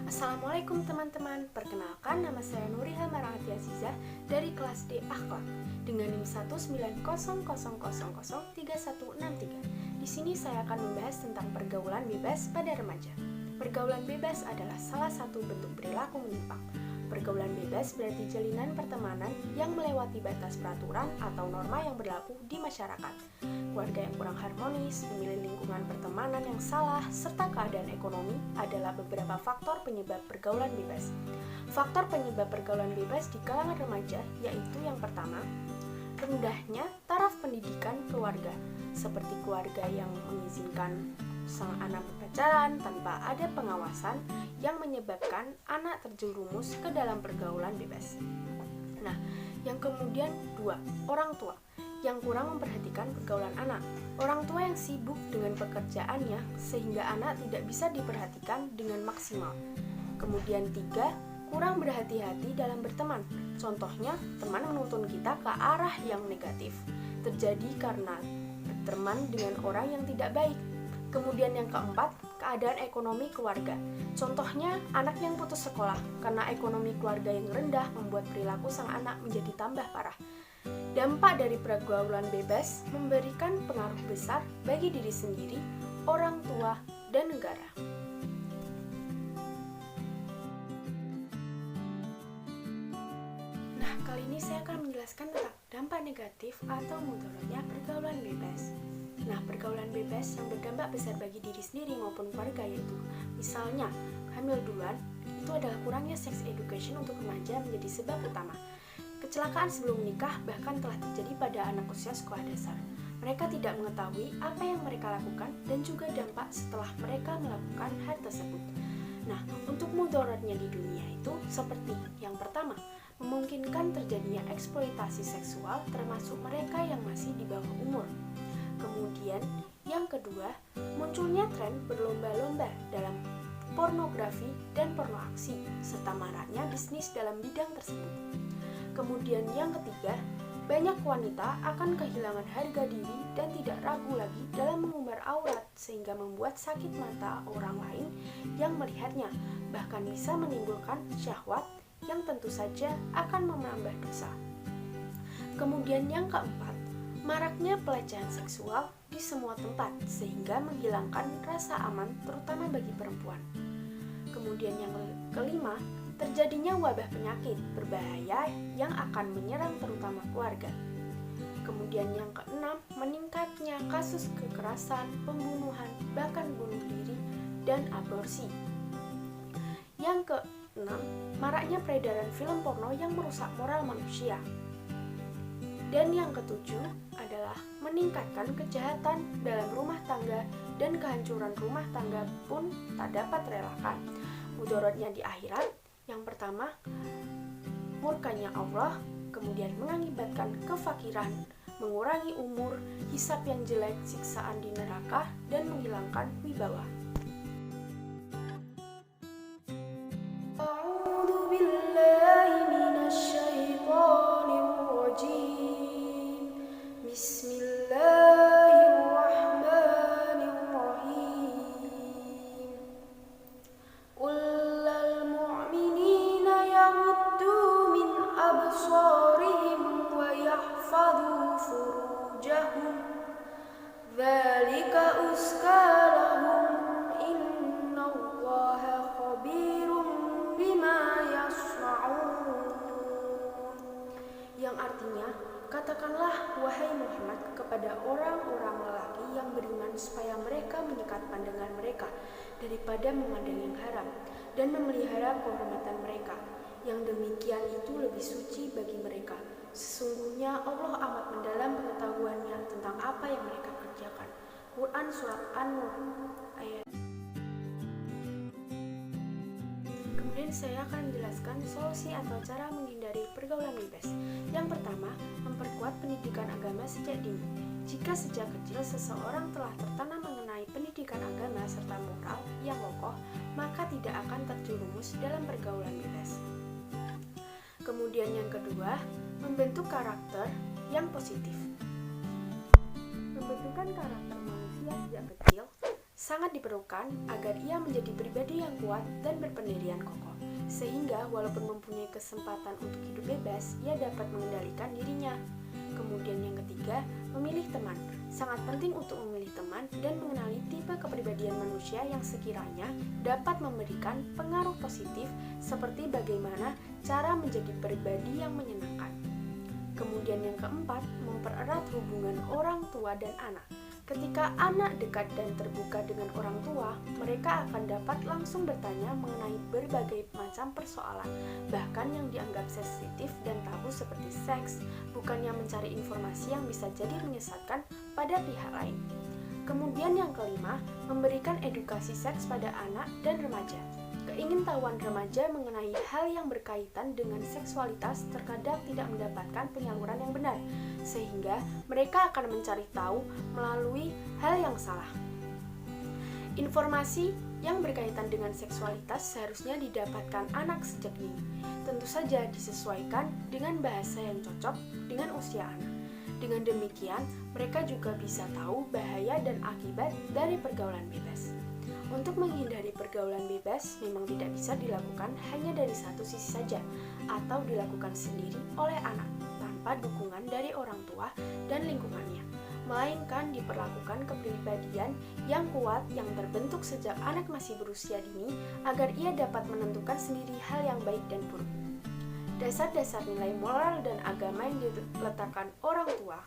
Assalamualaikum teman-teman, perkenalkan nama saya Nuriha Marahati Azizah dari kelas D Akhlak dengan NIM 19000003163. Di sini saya akan membahas tentang pergaulan bebas pada remaja. Pergaulan bebas adalah salah satu bentuk perilaku menyimpang. Pergaulan bebas berarti jalinan pertemanan yang melewati batas peraturan atau norma yang berlaku di masyarakat. Keluarga yang kurang harmonis, memilih lingkungan pertemanan yang salah, serta keadaan ekonomi adalah beberapa faktor penyebab pergaulan bebas. Faktor penyebab pergaulan bebas di kalangan remaja yaitu yang pertama, rendahnya taraf pendidikan keluarga, seperti keluarga yang mengizinkan sang anak berpacaran tanpa ada pengawasan yang menyebabkan anak terjerumus ke dalam pergaulan bebas. Nah, yang kemudian dua, orang tua yang kurang memperhatikan pergaulan anak. Orang tua yang sibuk dengan pekerjaannya sehingga anak tidak bisa diperhatikan dengan maksimal. Kemudian tiga, kurang berhati-hati dalam berteman. Contohnya, teman menuntun kita ke arah yang negatif. Terjadi karena berteman dengan orang yang tidak baik. Kemudian yang keempat, keadaan ekonomi keluarga. Contohnya, anak yang putus sekolah karena ekonomi keluarga yang rendah membuat perilaku sang anak menjadi tambah parah. Dampak dari pergaulan bebas memberikan pengaruh besar bagi diri sendiri, orang tua, dan negara. Nah, kali ini saya akan menjelaskan tentang dampak negatif atau mudaratnya pergaulan bebas. Nah, pergaulan bebas yang berdampak besar bagi diri sendiri maupun keluarga yaitu misalnya, hamil duluan itu adalah kurangnya sex education untuk remaja menjadi sebab utama. Kecelakaan sebelum menikah bahkan telah terjadi pada anak usia sekolah dasar. Mereka tidak mengetahui apa yang mereka lakukan dan juga dampak setelah mereka melakukan hal tersebut. Nah, untuk mudaratnya di dunia itu seperti yang pertama, memungkinkan terjadinya eksploitasi seksual termasuk mereka yang masih di bawah umur. Kemudian, yang kedua, munculnya tren berlomba-lomba dalam pornografi dan porno aksi, serta maraknya bisnis dalam bidang tersebut. Kemudian yang ketiga, banyak wanita akan kehilangan harga diri dan tidak ragu lagi dalam mengumbar aurat sehingga membuat sakit mata orang lain yang melihatnya, bahkan bisa menimbulkan syahwat yang tentu saja akan menambah dosa. Kemudian yang keempat, maraknya pelecehan seksual di semua tempat sehingga menghilangkan rasa aman terutama bagi perempuan. Kemudian yang kelima, terjadinya wabah penyakit berbahaya yang akan menyerang terutama keluarga. Kemudian yang keenam, meningkatnya kasus kekerasan, pembunuhan, bahkan bunuh diri dan aborsi. Yang keenam, maraknya peredaran film porno yang merusak moral manusia. Dan yang ketujuh adalah meningkatkan kejahatan dalam rumah tangga dan kehancuran rumah tangga pun tak dapat relakan. Mudaratnya di akhirat, yang pertama, murkanya Allah, kemudian mengakibatkan kefakiran, mengurangi umur, hisab yang jelek, siksaan di neraka, dan menghilangkan wibawa. Dzalika uzka lahum innallaha khabirum bima yasna'un. Yang artinya, katakanlah wahai Muhammad kepada orang-orang lelaki yang beriman supaya mereka menyikat pandangan mereka daripada memandang yang haram dan memelihara kehormatan mereka. Yang demikian itu lebih suci bagi mereka. Sesungguhnya Allah amat mendalam pengetahuannya tentang apa yang mereka kerjakan. Quran Surat An-Nur ayat. Kemudian saya akan menjelaskan solusi atau cara menghindari pergaulan bebas. Yang pertama, memperkuat pendidikan agama sejak dini. Jika sejak kecil seseorang telah tertanam mengenai pendidikan agama serta moral yang kokoh, maka tidak akan terjerumus dalam pergaulan bebas. Kemudian yang kedua, membentuk karakter yang positif. Pembentukan karakter manusia sejak kecil sangat diperlukan agar ia menjadi pribadi yang kuat dan berpendirian kokoh. Sehingga walaupun mempunyai kesempatan untuk hidup bebas, ia dapat mengendalikan dirinya. Kemudian yang ketiga, memilih teman. Sangat penting untuk memilih teman dan mengenali tipe kepribadian manusia yang sekiranya dapat memberikan pengaruh positif seperti bagaimana cara menjadi pribadi yang menyenangkan. Kemudian yang keempat, mempererat hubungan orang tua dan anak. Ketika anak dekat dan terbuka dengan orang tua, mereka akan dapat langsung bertanya mengenai berbagai macam persoalan, bahkan yang dianggap sensitif dan tabu seperti seks, bukannya mencari informasi yang bisa jadi menyesatkan pada pihak lain. Kemudian yang kelima, memberikan edukasi seks pada anak dan remaja. Keingintahuan remaja mengenai hal yang berkaitan dengan seksualitas terkadang tidak mendapatkan penyaluran yang benar, sehingga mereka akan mencari tahu melalui hal yang salah. Informasi yang berkaitan dengan seksualitas seharusnya didapatkan anak sejak dini. Tentu saja disesuaikan dengan bahasa yang cocok dengan usia anak. Dengan demikian, mereka juga bisa tahu bahaya dan akibat dari pergaulan bebas. Untuk menghindari pergaulan bebas memang tidak bisa dilakukan hanya dari satu sisi saja atau dilakukan sendiri oleh anak tanpa dukungan dari orang tua dan lingkungannya, melainkan diperlakukan kepribadian yang kuat yang terbentuk sejak anak masih berusia dini agar ia dapat menentukan sendiri hal yang baik dan buruk. Dasar-dasar nilai moral dan agama yang diletakkan orang tua